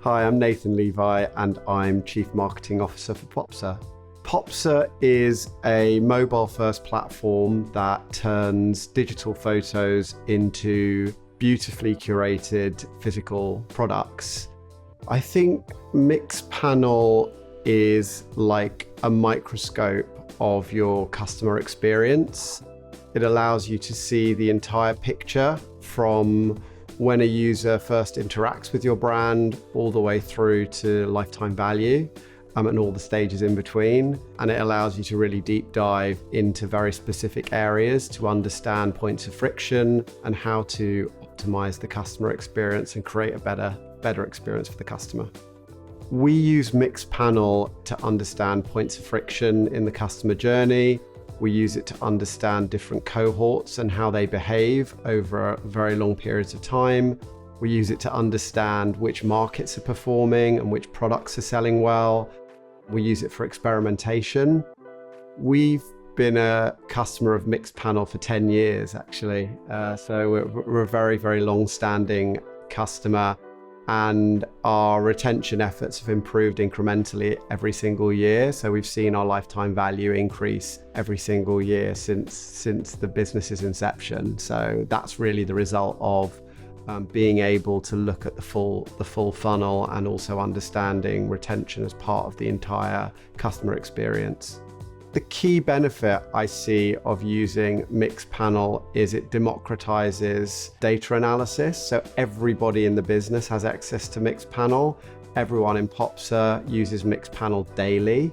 Hi, I'm Nathan Levi and I'm Chief Marketing Officer for Popsa. Popsa is a mobile-first platform that turns digital photos into beautifully curated physical products. I think Mixpanel is like a microscope of your customer experience. It allows you to see the entire picture from when a user first interacts with your brand all the way through to lifetime value and all the stages in between. And it allows you to really deep dive into very specific areas to understand points of friction and how to optimize the customer experience and create a better experience for the customer. We use Mixpanel to understand points of friction in the customer journey. We use it to understand different cohorts and how they behave over very long periods of time. We use it to understand which markets are performing and which products are selling well. We use it for experimentation. We've been a customer of Mixpanel for 10 years, actually. So we're a very, very long-standing customer, and our retention efforts have improved incrementally every single year. So we've seen our lifetime value increase every single year since the business's inception. So that's really the result of being able to look at the full funnel and also understanding retention as part of the entire customer experience. The key benefit I see of using Mixpanel is it democratizes data analysis. So everybody in the business has access to Mixpanel. Everyone in Popsa uses Mixpanel daily.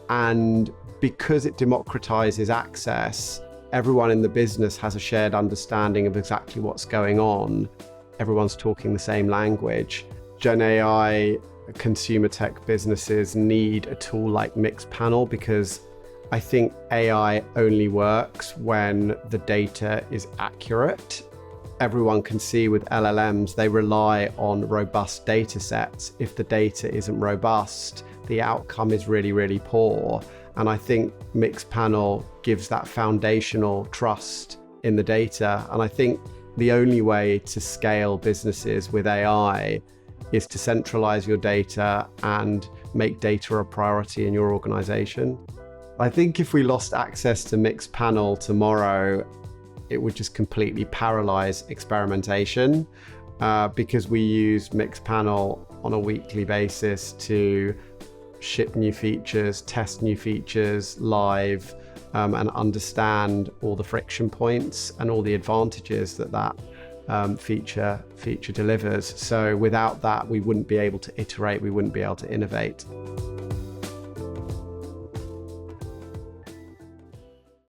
And because it democratizes access, everyone in the business has a shared understanding of exactly what's going on. Everyone's talking the same language. Gen AI consumer tech businesses need a tool like Mixpanel because I think AI only works when the data is accurate. Everyone can see with LLMs, they rely on robust data sets. If the data isn't robust, the outcome is really, really poor. And I think Mixpanel gives that foundational trust in the data. And I think the only way to scale businesses with AI is to centralize your data and make data a priority in your organization. I think if we lost access to Mixpanel tomorrow, it would just completely paralyze experimentation because we use Mixpanel on a weekly basis to ship new features, test new features live, and understand all the friction points and all the advantages that feature delivers. So without that, we wouldn't be able to iterate, we wouldn't be able to innovate.